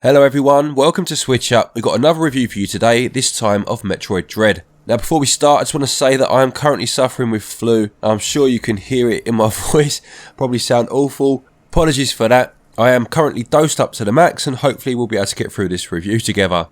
Hello everyone, welcome to SwitchUp. We've got another review for you today, this time of Metroid Dread. Now before we start, I just want to say that I am currently suffering with flu. I'm sure you can hear it in my voice, probably sound awful. Apologies for that. I am currently dosed up to the max and hopefully we'll be able to get through this review together.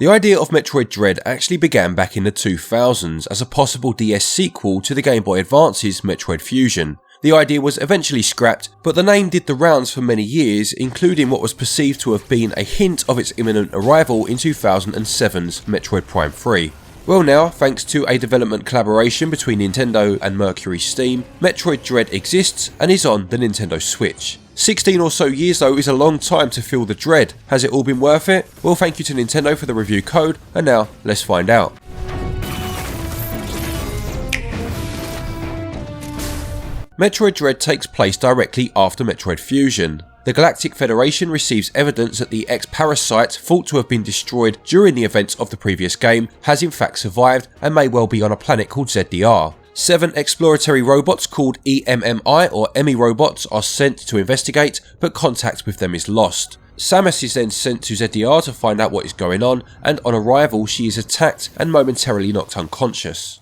The idea of Metroid Dread actually began back in the 2000s as a possible DS sequel to the Game Boy Advance's Metroid Fusion. The idea was eventually scrapped, but the name did the rounds for many years, including what was perceived to have been a hint of its imminent arrival in 2007's Metroid Prime 3. Well now, thanks to a development collaboration between Nintendo and Mercury Steam, Metroid Dread exists and is on the Nintendo Switch. 16 or so years though is a long time to feel the dread. Has it all been worth it? Well, thank you to Nintendo for the review code, and now let's find out. Metroid Dread takes place directly after Metroid Fusion. The Galactic Federation receives evidence that the X-Parasite, thought to have been destroyed during the events of the previous game, has in fact survived and may well be on a planet called ZDR. 7 exploratory robots called EMMI or EMI robots are sent to investigate, but contact with them is lost. Samus is then sent to ZDR to find out what is going on, and on arrival she is attacked and momentarily knocked unconscious.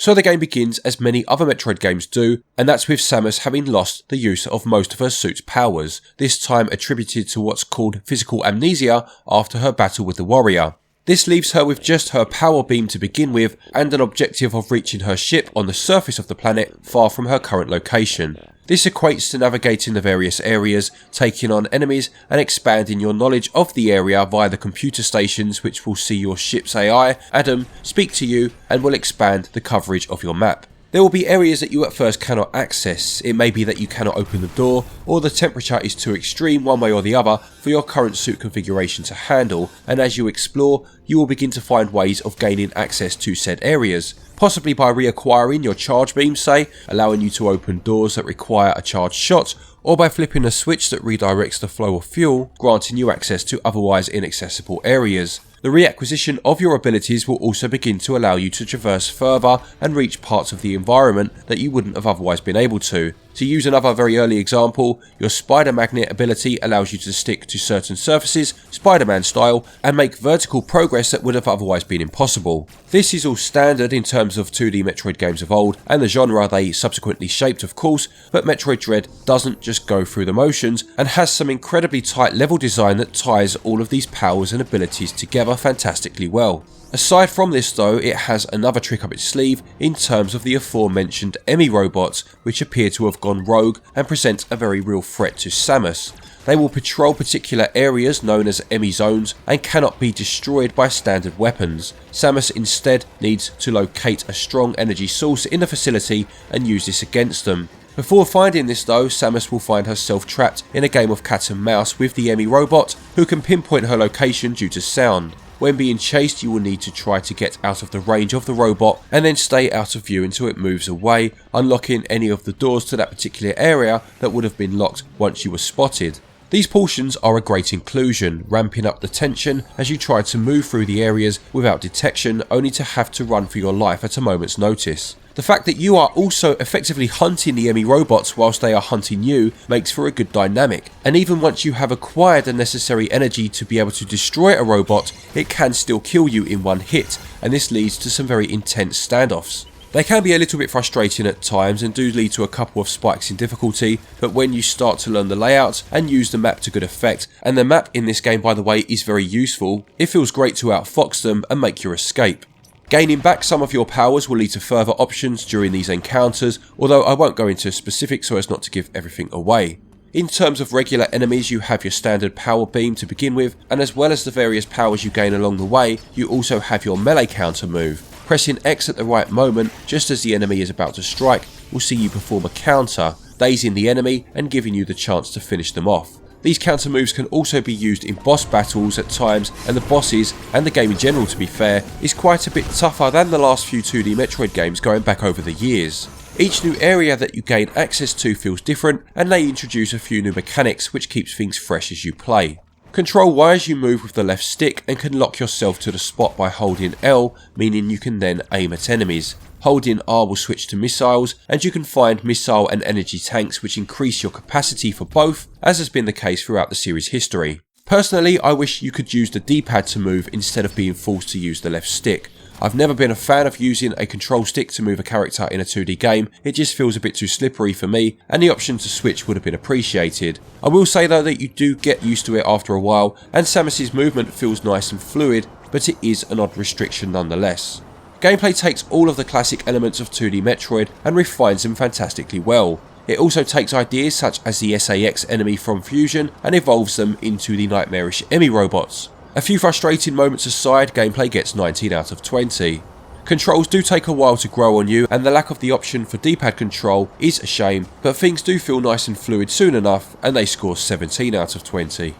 So the game begins as many other Metroid games do, and that's with Samus having lost the use of most of her suit's powers, this time attributed to what's called physical amnesia after her battle with the warrior. This leaves her with just her power beam to begin with and an objective of reaching her ship on the surface of the planet far from her current location. This equates to navigating the various areas, taking on enemies and expanding your knowledge of the area via the computer stations, which will see your ship's AI, Adam, speak to you and will expand the coverage of your map. There will be areas that you at first cannot access. It may be that you cannot open the door, or the temperature is too extreme one way or the other for your current suit configuration to handle, and as you explore, you will begin to find ways of gaining access to said areas. Possibly by reacquiring your charge beam, say, allowing you to open doors that require a charged shot, or by flipping a switch that redirects the flow of fuel, granting you access to otherwise inaccessible areas. The reacquisition of your abilities will also begin to allow you to traverse further and reach parts of the environment that you wouldn't have otherwise been able to. To use another very early example, your spider magnet ability allows you to stick to certain surfaces, Spider-Man style, and make vertical progress that would have otherwise been impossible. This is all standard in terms of 2D Metroid games of old, and the genre they subsequently shaped of course, but Metroid Dread doesn't just go through the motions, and has some incredibly tight level design that ties all of these powers and abilities together fantastically well. Aside from this though, it has another trick up its sleeve in terms of the aforementioned EMI robots, which appear to have gone rogue and present a very real threat to Samus. They will patrol particular areas known as EMI zones and cannot be destroyed by standard weapons. Samus instead needs to locate a strong energy source in the facility and use this against them. Before finding this though, Samus will find herself trapped in a game of cat and mouse with the EMI robot, who can pinpoint her location due to sound. When being chased, you will need to try to get out of the range of the robot and then stay out of view until it moves away, unlocking any of the doors to that particular area that would have been locked once you were spotted. These portions are a great inclusion, ramping up the tension as you try to move through the areas without detection, only to have to run for your life at a moment's notice. The fact that you are also effectively hunting the EMI robots whilst they are hunting you makes for a good dynamic, and even once you have acquired the necessary energy to be able to destroy a robot, it can still kill you in one hit, and this leads to some very intense standoffs. They can be a little bit frustrating at times and do lead to a couple of spikes in difficulty, but when you start to learn the layout and use the map to good effect, and the map in this game by the way is very useful, it feels great to outfox them and make your escape. Gaining back some of your powers will lead to further options during these encounters, although I won't go into specifics so as not to give everything away. In terms of regular enemies, you have your standard power beam to begin with, and as well as the various powers you gain along the way, you also have your melee counter move. Pressing X at the right moment, just as the enemy is about to strike, will see you perform a counter, dazing the enemy and giving you the chance to finish them off. These counter moves can also be used in boss battles at times, and the bosses, and the game in general to be fair, is quite a bit tougher than the last few 2D Metroid games going back over the years. Each new area that you gain access to feels different, and they introduce a few new mechanics which keeps things fresh as you play. Control wise, you move with the left stick and can lock yourself to the spot by holding L, meaning you can then aim at enemies. Holding R will switch to missiles, and you can find missile and energy tanks which increase your capacity for both, as has been the case throughout the series history. Personally, I wish you could use the D-pad to move instead of being forced to use the left stick. I've never been a fan of using a control stick to move a character in a 2D game, it just feels a bit too slippery for me, and the option to switch would have been appreciated. I will say though that you do get used to it after a while, and Samus's movement feels nice and fluid, but it is an odd restriction nonetheless. Gameplay takes all of the classic elements of 2D Metroid and refines them fantastically well. It also takes ideas such as the SAX enemy from Fusion and evolves them into the nightmarish Emmy robots. A few frustrating moments aside, gameplay gets 19 out of 20. Controls do take a while to grow on you, and the lack of the option for D-pad control is a shame, but things do feel nice and fluid soon enough, and they score 17 out of 20.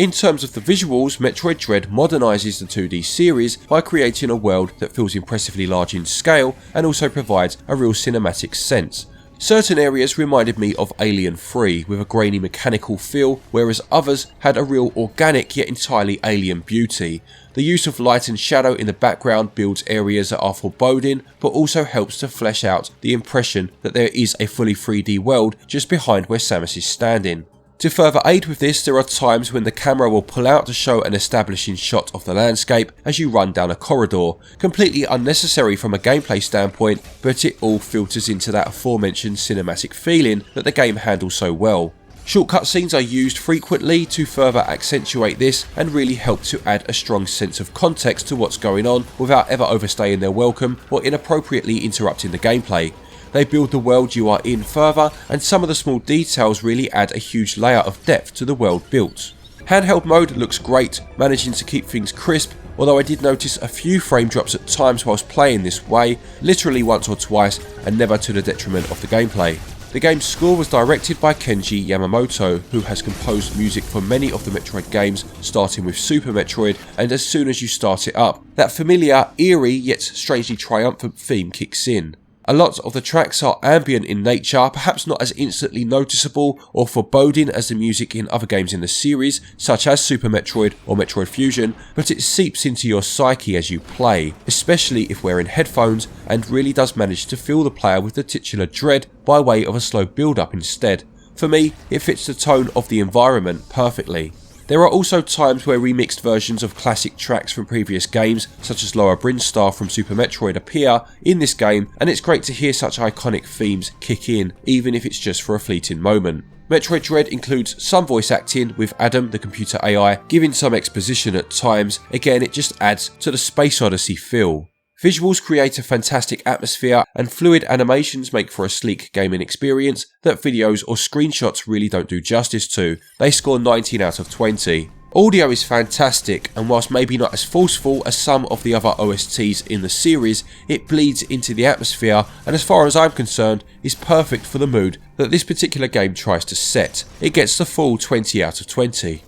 In terms of the visuals, Metroid Dread modernises the 2D series by creating a world that feels impressively large in scale and also provides a real cinematic sense. Certain areas reminded me of Alien 3 with a grainy mechanical feel, whereas others had a real organic yet entirely alien beauty. The use of light and shadow in the background builds areas that are foreboding, but also helps to flesh out the impression that there is a fully 3D world just behind where Samus is standing. To further aid with this, there are times when the camera will pull out to show an establishing shot of the landscape as you run down a corridor. Completely unnecessary from a gameplay standpoint, but it all filters into that aforementioned cinematic feeling that the game handles so well. Short cutscenes are used frequently to further accentuate this and really help to add a strong sense of context to what's going on without ever overstaying their welcome or inappropriately interrupting the gameplay. They build the world you are in further, and some of the small details really add a huge layer of depth to the world built. Handheld mode looks great, managing to keep things crisp, although I did notice a few frame drops at times whilst playing this way, literally once or twice, and never to the detriment of the gameplay. The game's score was directed by Kenji Yamamoto, who has composed music for many of the Metroid games, starting with Super Metroid, and as soon as you start it up, that familiar, eerie yet strangely triumphant theme kicks in. A lot of the tracks are ambient in nature, perhaps not as instantly noticeable or foreboding as the music in other games in the series, such as Super Metroid or Metroid Fusion, but it seeps into your psyche as you play, especially if wearing headphones, and really does manage to fill the player with the titular dread by way of a slow build-up instead. For me, it fits the tone of the environment perfectly. There are also times where remixed versions of classic tracks from previous games, such as Laura Brinstar from Super Metroid, appear in this game, and it's great to hear such iconic themes kick in, even if it's just for a fleeting moment. Metroid Dread includes some voice acting, with Adam, the computer AI, giving some exposition at times. Again, it just adds to the Space Odyssey feel. Visuals create a fantastic atmosphere, and fluid animations make for a sleek gaming experience that videos or screenshots really don't do justice to. They score 19 out of 20. Audio is fantastic, and whilst maybe not as forceful as some of the other OSTs in the series, it bleeds into the atmosphere, and as far as I'm concerned, is perfect for the mood that this particular game tries to set. It gets the full 20 out of 20.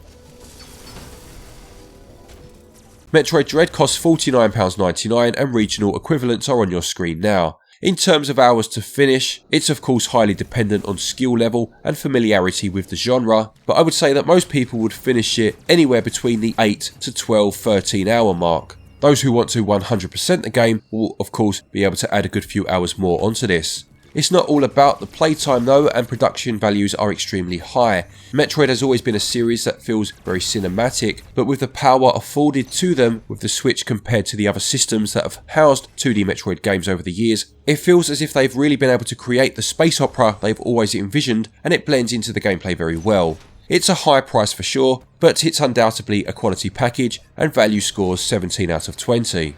Metroid Dread costs £49.99 and regional equivalents are on your screen now. In terms of hours to finish, it's of course highly dependent on skill level and familiarity with the genre, but I would say that most people would finish it anywhere between the 8 to 12, 13 hour mark. Those who want to 100% the game will of course be able to add a good few hours more onto this. It's not all about the playtime though, and production values are extremely high. Metroid has always been a series that feels very cinematic, but with the power afforded to them with the Switch compared to the other systems that have housed 2D Metroid games over the years, it feels as if they've really been able to create the space opera they've always envisioned, and it blends into the gameplay very well. It's a high price for sure, but it's undoubtedly a quality package, and value scores 17 out of 20.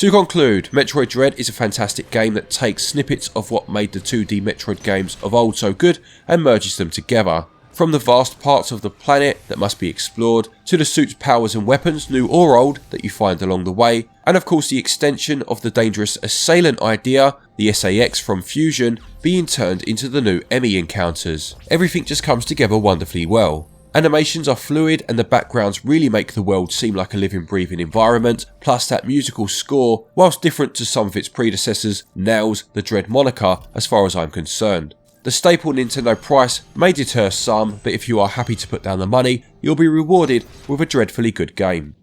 To conclude, Metroid Dread is a fantastic game that takes snippets of what made the 2D Metroid games of old so good and merges them together. From the vast parts of the planet that must be explored, to the suit's powers and weapons, new or old, that you find along the way, and of course the extension of the dangerous assailant idea, the SAX from Fusion, being turned into the new Emmy encounters. Everything just comes together wonderfully well. Animations are fluid and the backgrounds really make the world seem like a living, breathing environment, plus that musical score, whilst different to some of its predecessors, nails the Dread moniker as far as I'm concerned. The staple Nintendo price may deter some, but if you are happy to put down the money, you'll be rewarded with a dreadfully good game.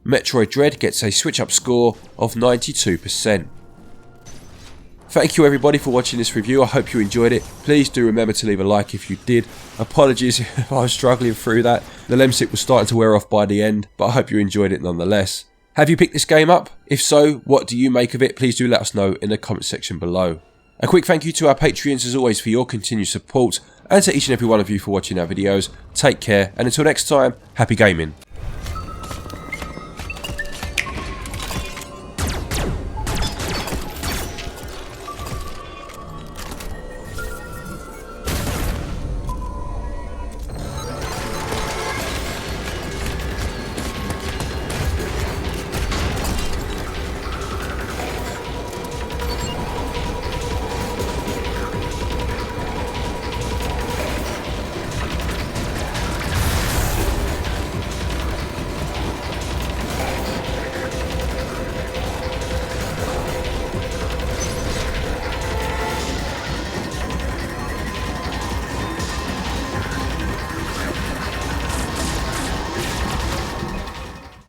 Metroid Dread gets a SwitchUp score of 92%. Thank you everybody for watching this review. I hope you enjoyed it. Please do remember to leave a like if you did. Apologies if I was struggling through that. The Lemsip was starting to wear off by the end, but I hope you enjoyed it nonetheless. Have you picked this game up? If so, what do you make of it? Please do let us know in the comment section below. A quick thank you to our Patreons as always for your continued support, and to each and every one of you for watching our videos. Take care, and until next time, happy gaming.